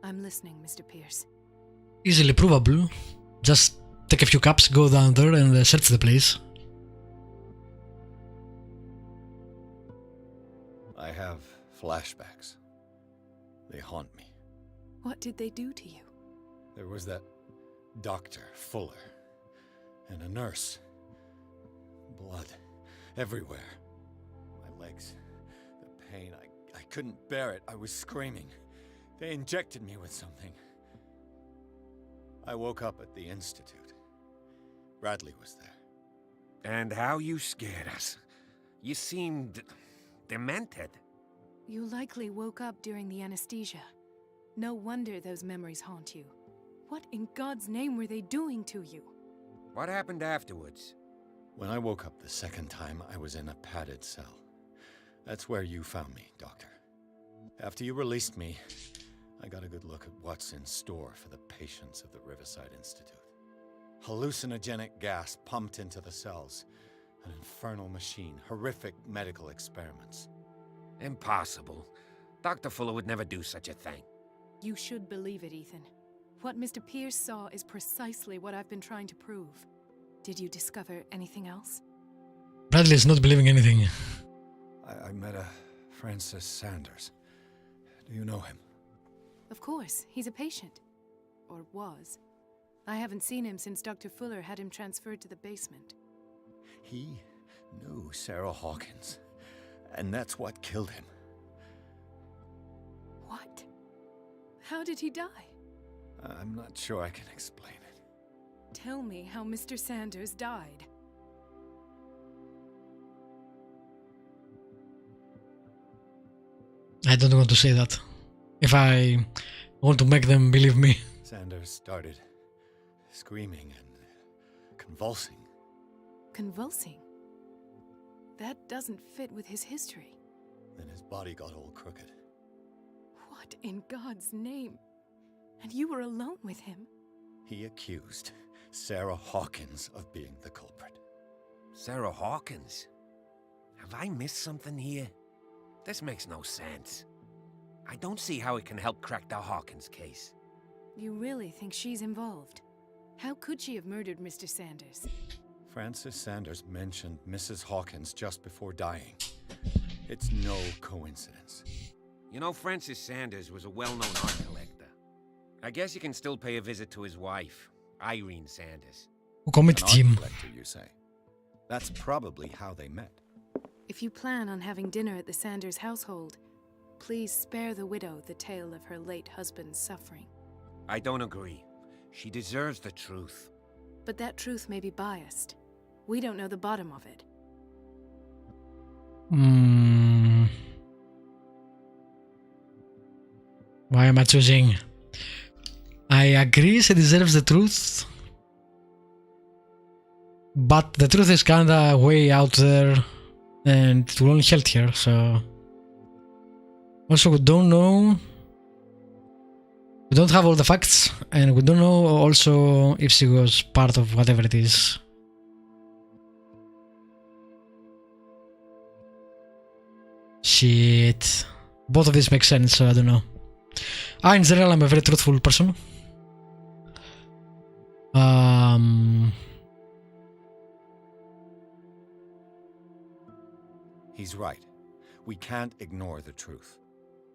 I'm listening, Mr. Pierce. Easily provable. Just take a few cups, go down there and search the place. I have flashbacks. They haunt me. What did they do to you? There was that Dr. Fuller and a nurse. Blood everywhere. My legs, the pain, I couldn't bear it. I was screaming. They injected me with something. I woke up at the Institute. Bradley was there. And how you scared us. You seemed demented. You likely woke up during the anesthesia. No wonder those memories haunt you. What in God's name were they doing to you? What happened afterwards? When I woke up the second time, I was in a padded cell. That's where you found me, Doctor. After you released me, I got a good look at what's in store for the patients of the Riverside Institute. Hallucinogenic gas pumped into the cells. An infernal machine, horrific medical experiments. Impossible. Dr. Fuller would never do such a thing. You should believe it, Ethan. What Mr. Pierce saw is precisely what I've been trying to prove. Did you discover anything else? Bradley is not believing anything. I met a Francis Sanders. Do you know him? Of course, he's a patient. Or was. I haven't seen him since Dr. Fuller had him transferred to the basement. He knew Sarah Hawkins, and that's what killed him. What? How did he die? I'm not sure I can explain it. Tell me how Mr. Sanders died. I don't want to say that. If I want to make them believe me. Sanders started screaming and convulsing. Convulsing? That doesn't fit with his history. Then his body got all crooked. What in God's name? And you were alone with him? He accused Sarah Hawkins of being the culprit. Sarah Hawkins? Have I missed something here? This makes no sense. I don't see how it can help crack the Hawkins case. You really think she's involved? How could she have murdered Mr. Sanders? Francis Sanders mentioned Mrs. Hawkins just before dying. It's no coincidence. You know, Francis Sanders was a well-known art collector. I guess you can still pay a visit to his wife, Irene Sanders. Who committed An art him? collector, you say? That's probably how they met. If you plan on having dinner at the Sanders household, please spare the widow the tale of her late husband's suffering. I don't agree. She deserves the truth. But that truth may be biased. We don't know the bottom of it. Why am I choosing? I agree she deserves the truth. But the truth is kinda way out there. And it will only help her, so... Also, we don't know... We don't have all the facts, and we don't know also if she was part of whatever it is. Shit. Both of these make sense, so I don't know. In general, I'm a very truthful person. He's right. We can't ignore the truth.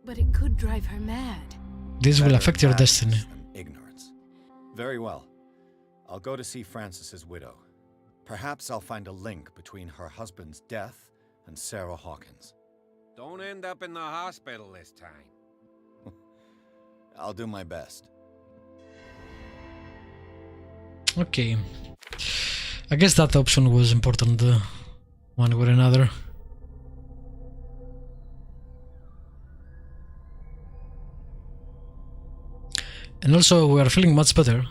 But it could drive her mad. This will Better affect your madness destiny. than ignorance. Very well. I'll go to see Francis's widow. Perhaps I'll find a link between her husband's death and Sarah Hawkins. Don't end up in the hospital this time. I'll do my best. Okay. I guess that option was important, one way or another. And also, we are feeling much better.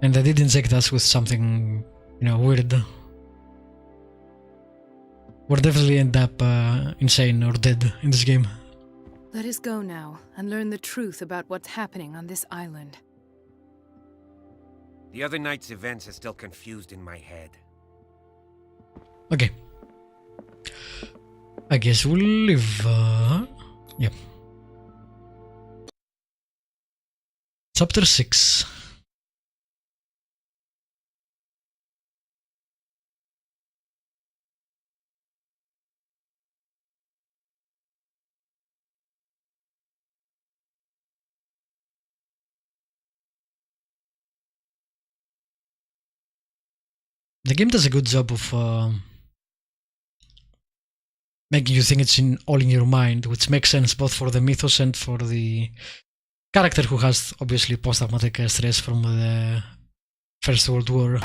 And they did inject us with something, you know, weird. We'll definitely end up insane or dead in this game. Let us go now and learn the truth about what's happening on this island. The other night's events are still confused in my head. Okay. I guess we'll leave. Yep. Chapter 6. The game does a good job of making you think it's all in your mind, which makes sense both for the mythos and for the character who has obviously post-traumatic stress from the First World War.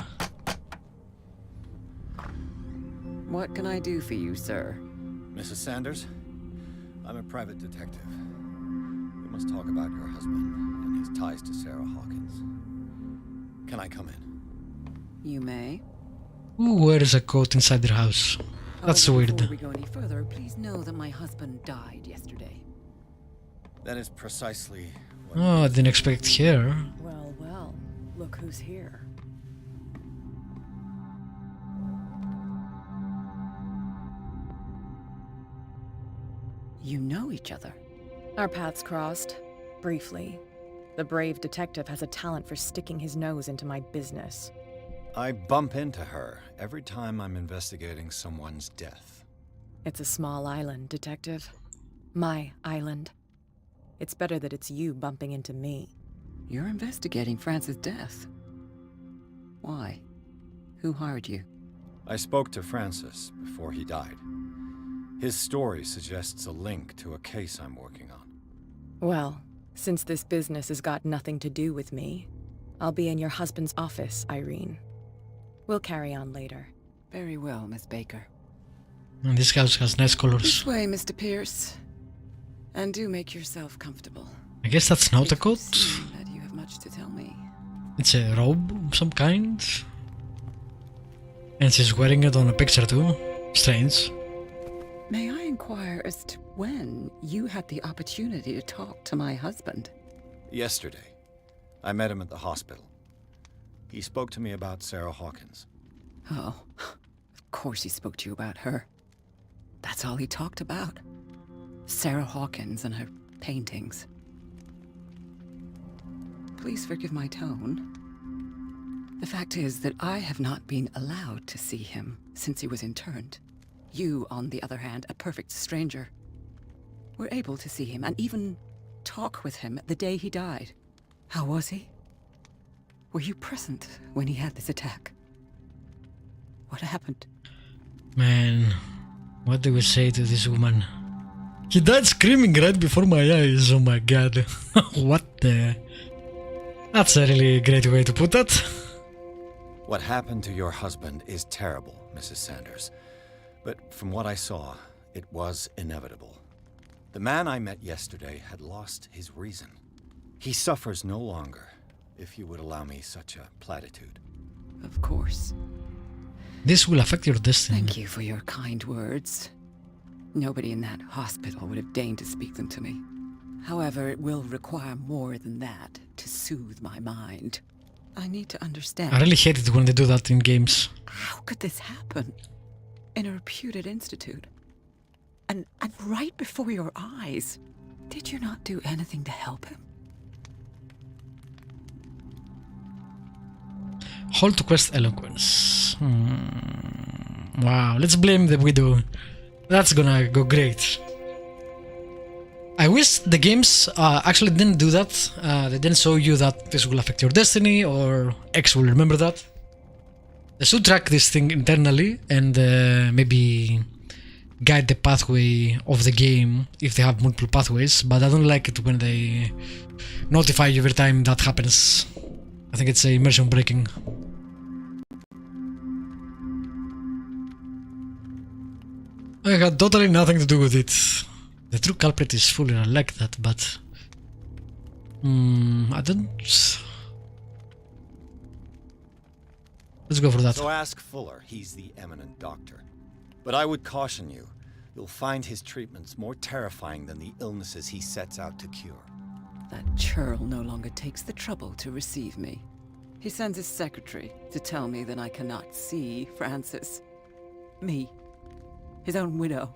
What can I do for you, sir? Mrs. Sanders, I'm a private detective. We must talk about your husband and his ties to Sarah Hawkins. Can I come in? You may. Who wears a coat inside their house? That's However, weird. Before we go any further, please know that my husband died yesterday. That is precisely what... Oh, I didn't expect her. Well, well, look who's here. You know each other. Our paths crossed, briefly. The brave detective has a talent for sticking his nose into my business. I bump into her every time I'm investigating someone's death. It's a small island, detective. My island. It's better that it's you bumping into me. You're investigating Francis' death. Why? Who hired you? I spoke to Francis before he died. His story suggests a link to a case I'm working on. Well, since this business has got nothing to do with me, I'll be in your husband's office, Irene. We'll carry on later. Very well, Miss Baker. And this house has nice colors. This way, Mr. Pierce. And do make yourself comfortable. I guess that's not a It would coat. seem that you have much to tell me. It's a robe of some kind. And she's wearing it on a picture too. Strange. May I inquire as to when you had the opportunity to talk to my husband? Yesterday, I met him at the hospital. He spoke to me about Sarah Hawkins. Oh, of course he spoke to you about her. That's all he talked about. Sarah Hawkins and her paintings. Please forgive my tone. The fact is that I have not been allowed to see him since he was interned. You, on the other hand, a perfect stranger, were able to see him and even talk with him the day he died. How was he? Were you present when he had this attack? What happened? Man, what do we say to this woman? He died screaming right before my eyes, oh my god. What the... That's a really great way to put that. What happened to your husband is terrible, Mrs. Sanders. But from what I saw, it was inevitable. The man I met yesterday had lost his reason. He suffers no longer, if you would allow me such a platitude. Of course. This will affect your destiny. Thank you for your kind words. Nobody in that hospital would have deigned to speak them to me. However, it will require more than that to soothe my mind. I need to understand. I really hate it when they do that in games. How could this happen? In a reputed institute. And right before your eyes. Did you not do anything to help him? Hold to quest eloquence. Wow, let's blame the widow. That's gonna go great. I wish the games actually didn't do that. They didn't show you that this will affect your destiny or X will remember that. They should track this thing internally and maybe guide the pathway of the game if they have multiple pathways, but I don't like it when they notify you every time that happens. I think it's immersion breaking. I had totally nothing to do with it. The true culprit is Fuller, I like that, but... I don't... Let's go for that. So ask Fuller, he's the eminent doctor. But I would caution you, you'll find his treatments more terrifying than the illnesses he sets out to cure. That churl no longer takes the trouble to receive me. He sends his secretary to tell me that I cannot see Francis. Me. His own widow.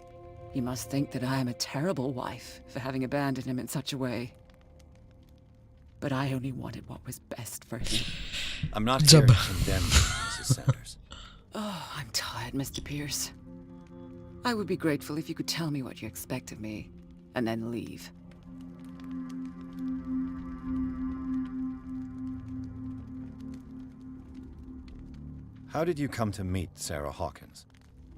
He must think that I am a terrible wife for having abandoned him in such a way. but I only wanted what was best for him. I'm not Good here job. to condemn you, Mrs. Sanders. Oh, I'm tired, Mr. Pierce. I would be grateful if you could tell me what you expect of me, and then leave. How did you come to meet Sarah Hawkins?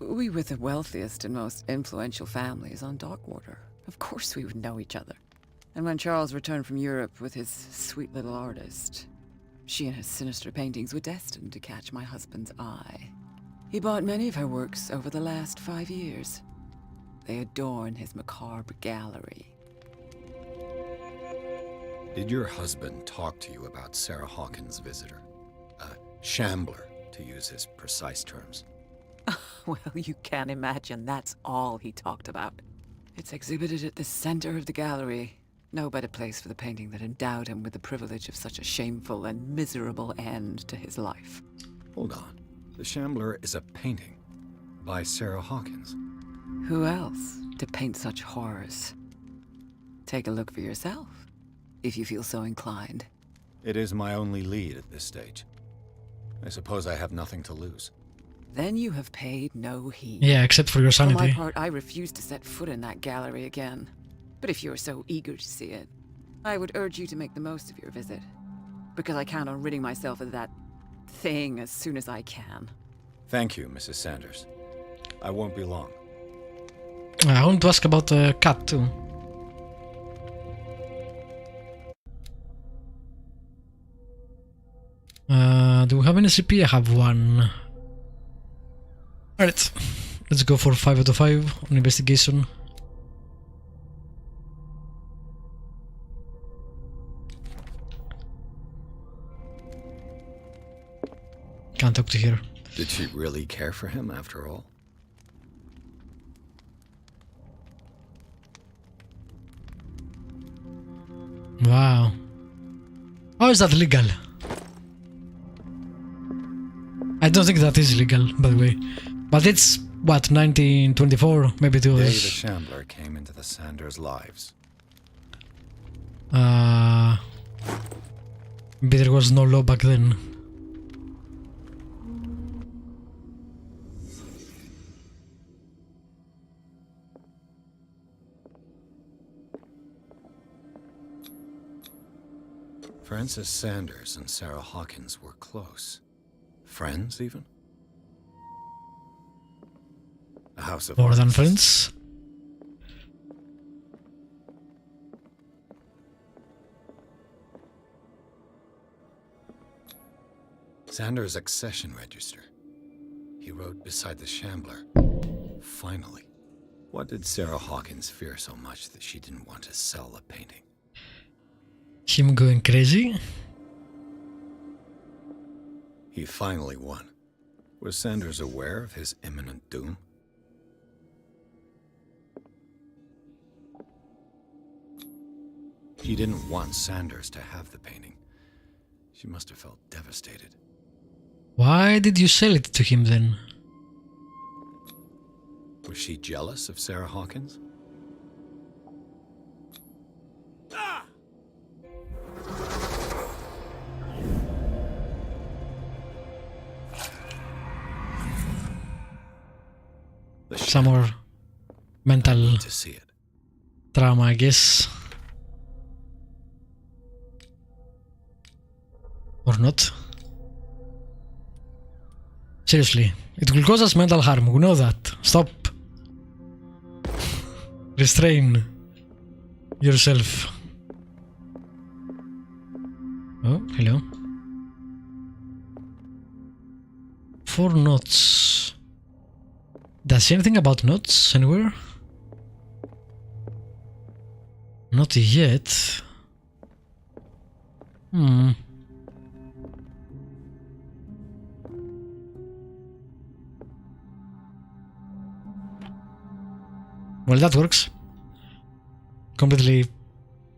We were the wealthiest and most influential families on Darkwater. Of course we would know each other. And when Charles returned from Europe with his sweet little artist, she and his sinister paintings were destined to catch my husband's eye. He bought many of her works over the last 5 years. They adorn his macabre gallery. Did your husband talk to you about Sarah Hawkins' visitor? A shambler, to use his precise terms. Well, you can't imagine that's all he talked about. It's exhibited at the center of the gallery. No better place for the painting that endowed him with the privilege of such a shameful and miserable end to his life. Hold on. The Shambler is a painting by Sarah Hawkins. Who else to paint such horrors? Take a look for yourself, if you feel so inclined. It is my only lead at this stage. I suppose I have nothing to lose. Then you have paid no heed. Yeah, except for your For my sanity. part, I refuse to set foot in that gallery again. But if you're so eager to see it, I would urge you to make the most of your visit. Because I count on ridding myself of that thing as soon as I can. Thank you, Mrs. Sanders. I won't be long. I want to ask about the cat too. Do we have an SCP? I have one. Alright, let's go for 5 out of 5 on investigation. Can't talk to her. Did she really care for him after all? Wow. How is that legal? I don't think that is legal, by the way. But it's, what, 1924? Maybe it The day the was... Shambler came into the Sanders' lives. Maybe there was no law back then. Francis Sanders and Sarah Hawkins were close. Friends, even? A house of More than artists. friends. Sanders' accession register. He wrote beside the Shambler. Finally. What did Sarah Hawkins fear so much that she didn't want to sell the painting? Him going crazy? He finally won. Was Sanders aware of his imminent doom? She didn't want Sanders to have the painting. She must have felt devastated. Why did you sell it to him then? Was she jealous of Sarah Hawkins? The Some more mental need to see it. trauma, I guess. Or not. Seriously, it will cause us mental harm, we know that. Stop. Restrain yourself. Oh, hello. 4 notes. Does she say anything about notes anywhere? Not yet. Well, that works. Completely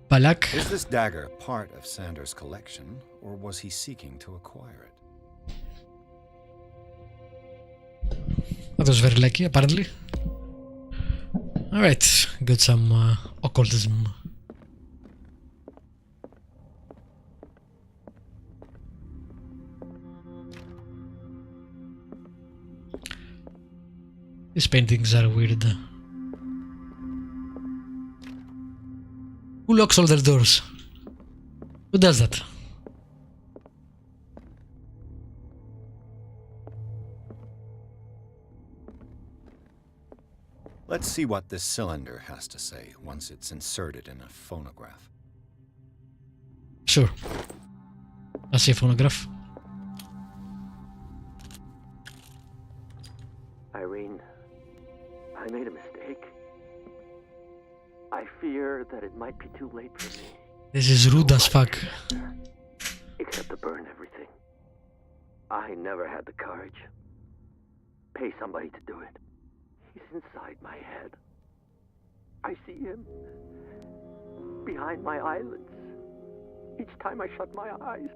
black. Is this dagger part of Sanders' collection, or was he seeking to acquire it? That was very lucky, apparently. Alright, got some occultism. These paintings are weird. Who locks all their doors? Who does that? Let's see what this cylinder has to say once it's inserted in a phonograph. Sure. I see a phonograph. Irene, I made a mistake. I fear that it might be too late for me. This is rude as fuck. Except to burn everything. I never had the courage. Pay somebody to do it. He's inside my head. I see him behind my eyelids each time I shut my eyes.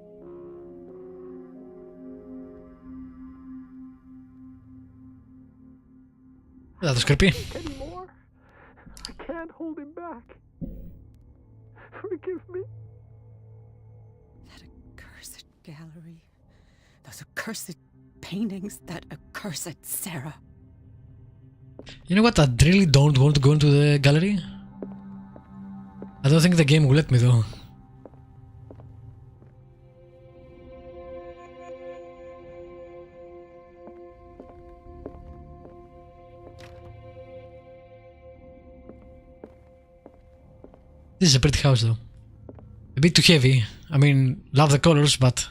That was creepy. Anymore. I can't hold him back. Forgive me. That accursed gallery. Those accursed paintings. That accursed Sarah. You know what? I really don't want to go into the gallery. I don't think the game will let me though. This is a pretty house though. A bit too heavy. I mean, love the colors, but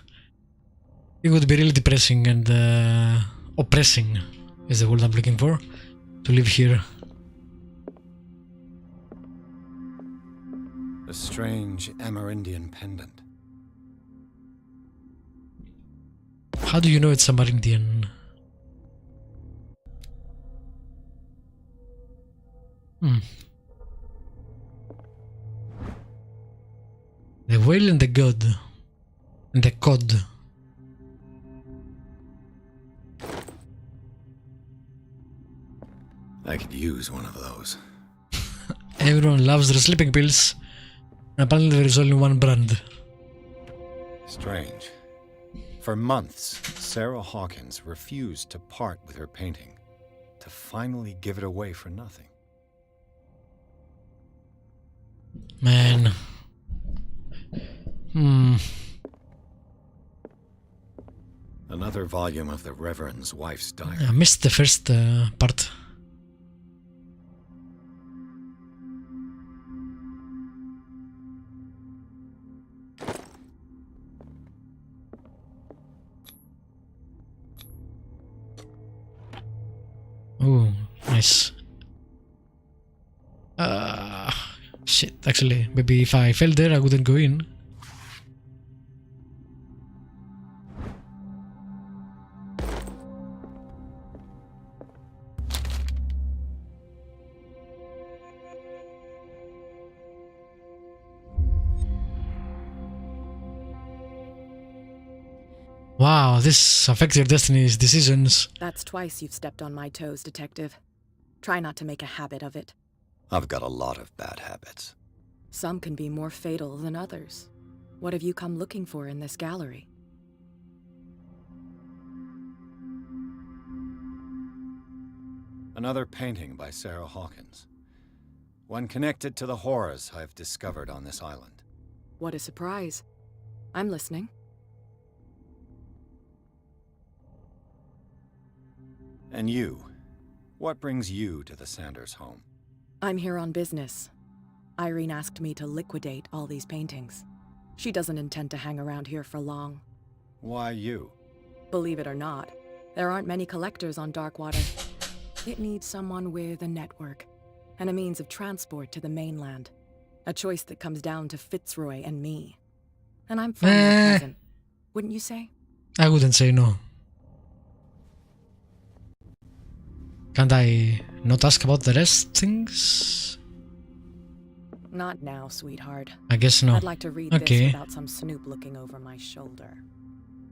it would be really depressing and oppressing is the word I'm looking for, to live here. A strange Amerindian pendant. How do you know it's Amerindian? The whale and the god. And the cod. I could use one of those. Everyone loves their sleeping pills. And apparently there is only one brand. Strange. For months, Sarah Hawkins refused to part with her painting, to finally give it away for nothing. Man. Another volume of the Reverend's wife's diary. I missed the first part. Oh, nice. Shit, actually, maybe if I fell there I wouldn't go in. Wow, this affects your destiny's decisions. That's twice you've stepped on my toes, Detective. Try not to make a habit of it. I've got a lot of bad habits. Some can be more fatal than others. What have you come looking for in this gallery? Another painting by Sarah Hawkins. One connected to the horrors I've discovered on this island. What a surprise. I'm listening. And you? What brings you to the Sanders home? I'm here on business. Irene asked me to liquidate all these paintings. She doesn't intend to hang around here for long. Why you? Believe it or not, there aren't many collectors on Darkwater. It needs someone with a network and a means of transport to the mainland. A choice that comes down to Fitzroy and me. And I'm from that prison. Wouldn't you say? I wouldn't say no. Can't I not ask about the rest things? Not now, sweetheart. I guess no. I'd like to read this without some snoop looking over my shoulder.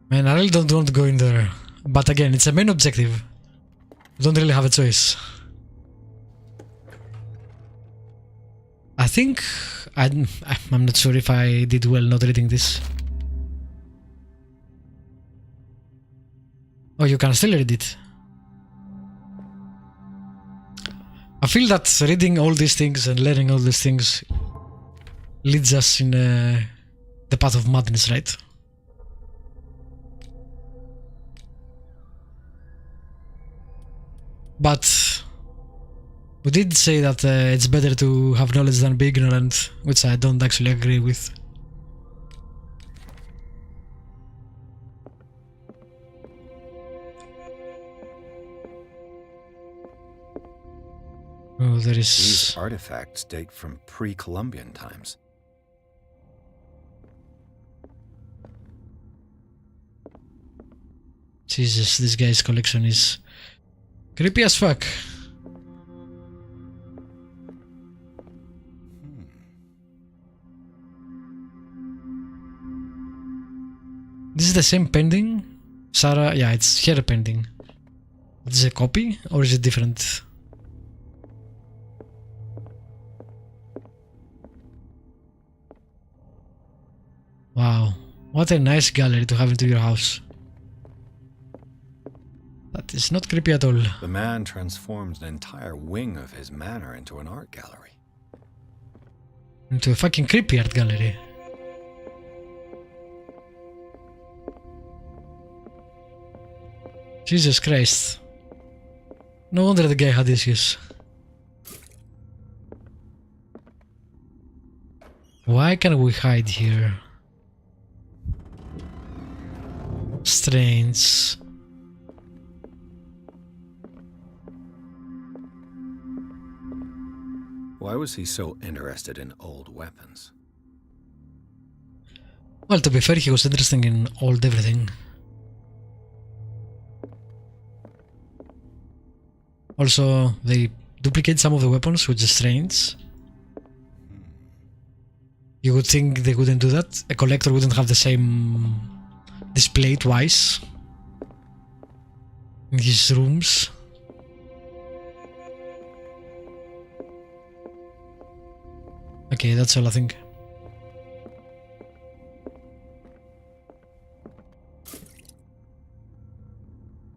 Man, I really don't want to go in there. But again, it's a main objective. You don't really have a choice. I think I'm not sure if I did well not reading this. Oh, you can still read it. I feel that reading all these things and learning all these things leads us in the path of madness, right? But we did say that it's better to have knowledge than be ignorant, which I don't actually agree with. Oh, there is... These artifacts date from pre-Columbian times. Jesus, this guy's collection is creepy as fuck. This is the same painting? Sarah, yeah, it's her painting. Is it a copy or is it different? Wow, what a nice gallery to have into your house. That is not creepy at all. The man transforms an entire wing of his manor into an art gallery. Into a fucking creepy art gallery. Jesus Christ. No wonder the guy had issues. Why can't we hide here? Strange. Why was he so interested in old weapons? Well, to be fair, he was interested in old everything. Also, they duplicate some of the weapons, which is strange. You would think they wouldn't do that. A collector wouldn't have the same display twice in his rooms. Okay, that's all I think.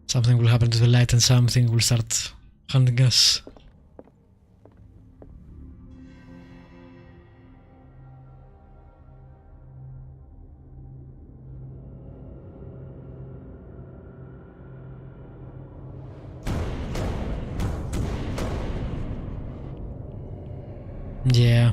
Something will happen to the light and something will start hunting us. Yeah.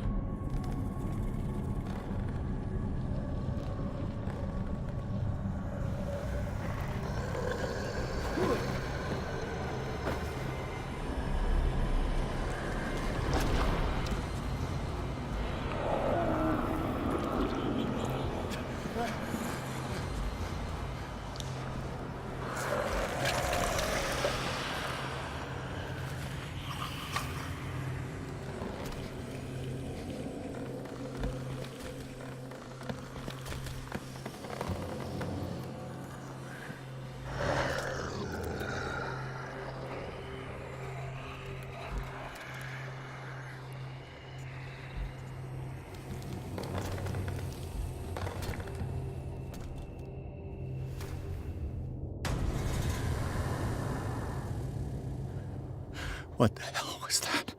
What the hell was that?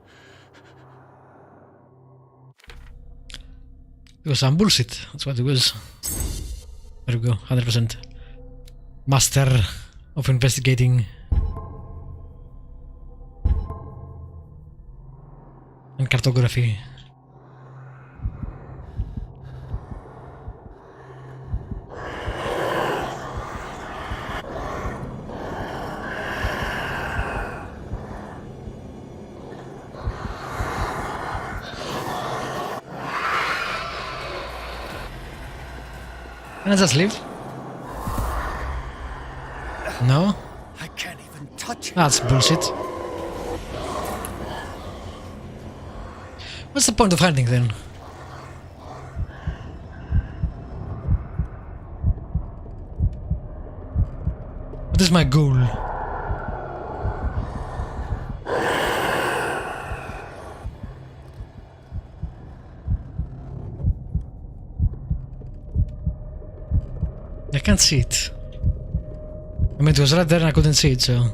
It was some bullshit. That's what it was. There we go, 100%. Master of investigating and cartography. Can I just leave? No? I can't even touch it. That's bullshit. What's the point of hiding then? What is my goal? I can't see it. I mean, it was right there and I couldn't see it, so...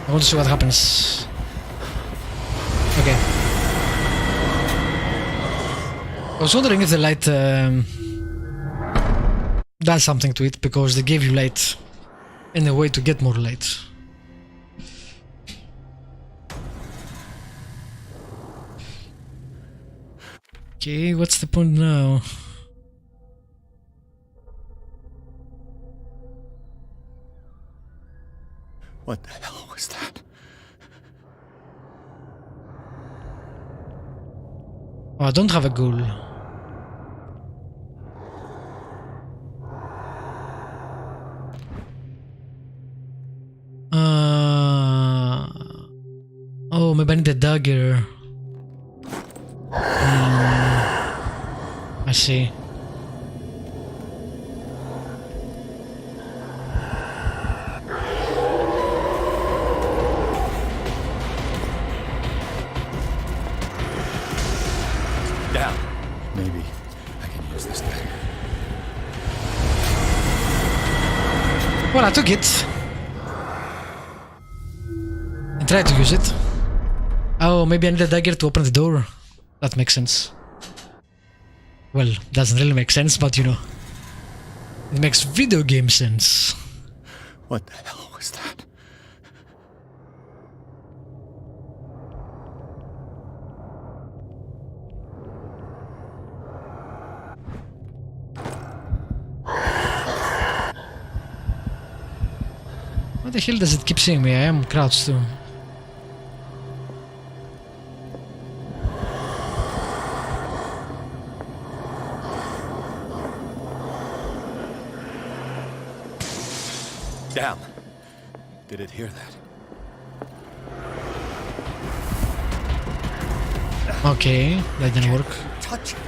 I want to see what happens. Okay. I was wondering if the light does something to it, because they gave you light and a way to get more light. Okay, what's the point now? What the hell was that? Oh, I don't have a goal. Oh, maybe I need a dagger. I see. Down. Maybe I can use this dagger. Well, I took it. And tried to use it. Oh, maybe I need a dagger to open the door. That makes sense. Well, doesn't really make sense, but you know. It makes video game sense. What the hell was that? Why the hell does it keep seeing me? I am crouched too. Down. Did it hear that? Okay, that didn't work. Touch it.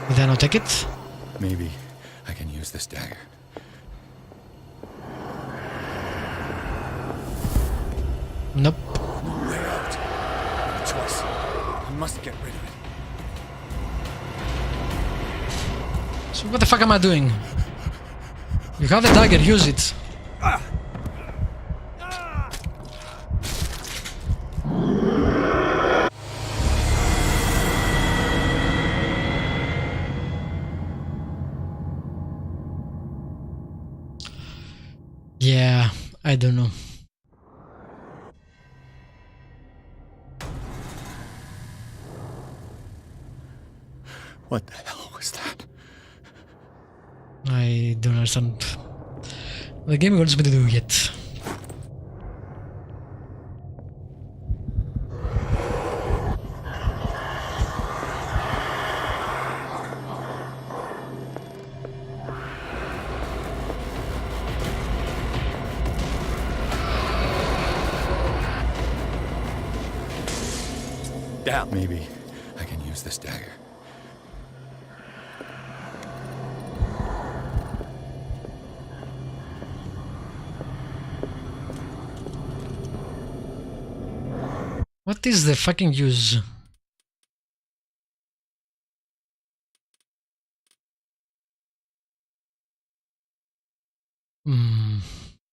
Did I not take it? Maybe I can use this dagger. Nope. No way out. No choice. I must get rid of it. So what the fuck am I doing? You have the dagger, use it. Yeah, I don't know. What the hell was that? I don't understand what the game wants me to do yet. Down. Maybe I can use this dagger. What is the fucking use?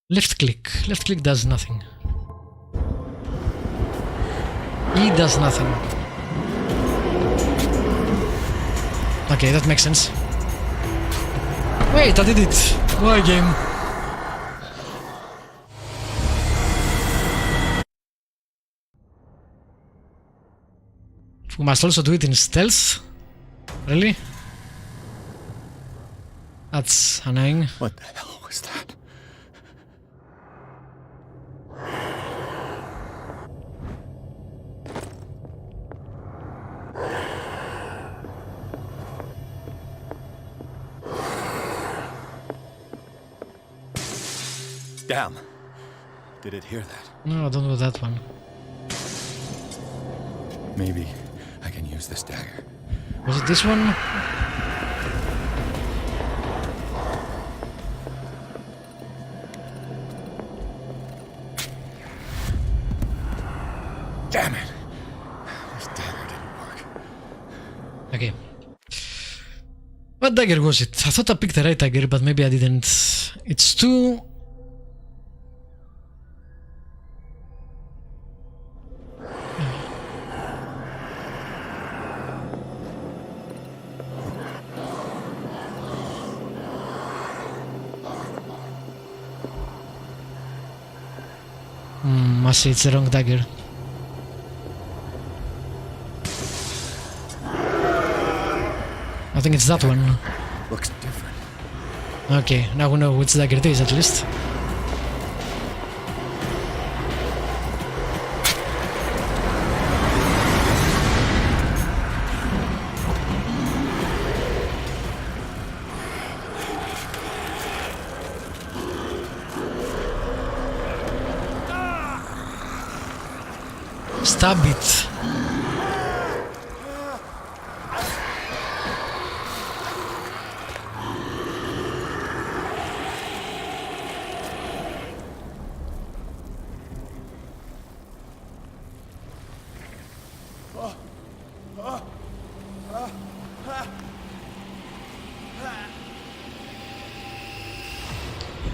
Left click. Left click does nothing. E does nothing. Okay, that makes sense. Wait, I did it! Why game? We must also do it in stealth? Really? That's annoying. What the hell was that? Damn. Did it hear that? No, I don't know that one. Maybe I can use this dagger. Was it this one? Damn it! This dagger didn't Okay. What dagger was it? I thought I picked the right dagger, but maybe I didn't. It's too... I see, it's the wrong dagger. I think it's that one. Looks different. Okay, now we know which dagger it is at least. Stab it.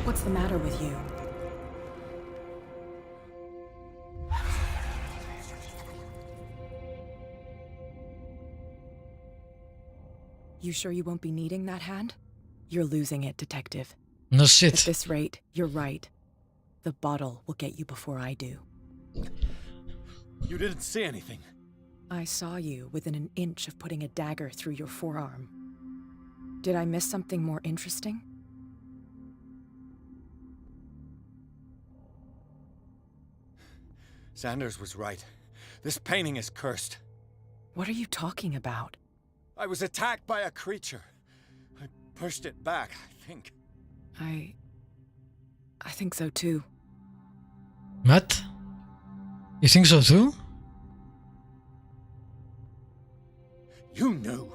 What's the matter with you? You sure you won't be needing that hand? You're losing it, Detective. No At shit. this rate, you're right. The bottle will get you before I do. You didn't see anything. I saw you within an inch of putting a dagger through your forearm. Did I miss something more interesting? Sanders was right. This painting is cursed. What are you talking about? I was attacked by a creature. I pushed it back, I think. I think so too. What? You think so too? You knew.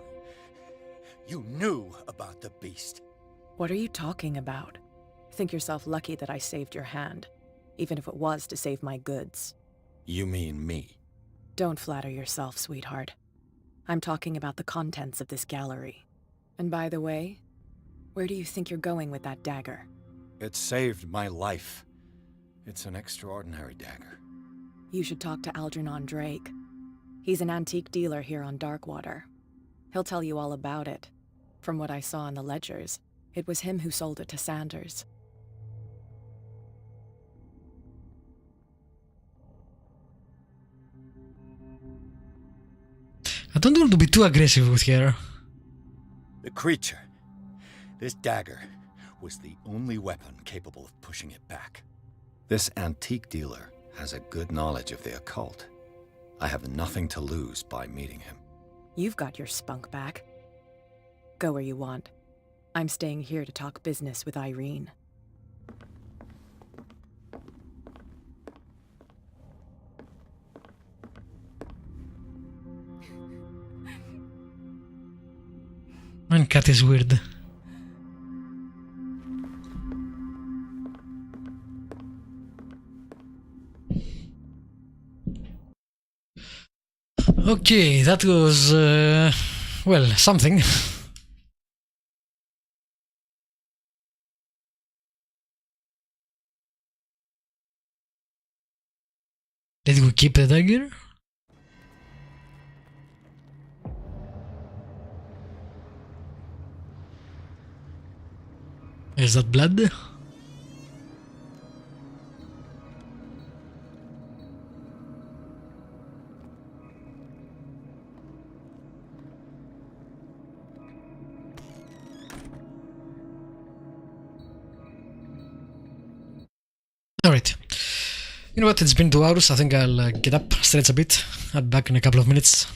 You knew about the beast. What are you talking about? Think yourself lucky that I saved your hand, even if it was to save my goods. You mean me? Don't flatter yourself, sweetheart. I'm talking about the contents of this gallery. And by the way, where do you think you're going with that dagger? It saved my life. It's an extraordinary dagger. You should talk to Algernon Drake. He's an antique dealer here on Darkwater. He'll tell you all about it. From what I saw in the ledgers, it was him who sold it to Sanders. I don't want to be too aggressive with her. The creature. This dagger was the only weapon capable of pushing it back. This antique dealer has a good knowledge of the occult. I have nothing to lose by meeting him. You've got your spunk back. Go where you want. I'm staying here to talk business with Irene. My cat is weird. Okay, that was, well, something. Did we keep the dagger? Is that blood? Alright. You know what, it's been 2 hours. I think I'll get up, stretch a bit. I'll be back in a couple of minutes.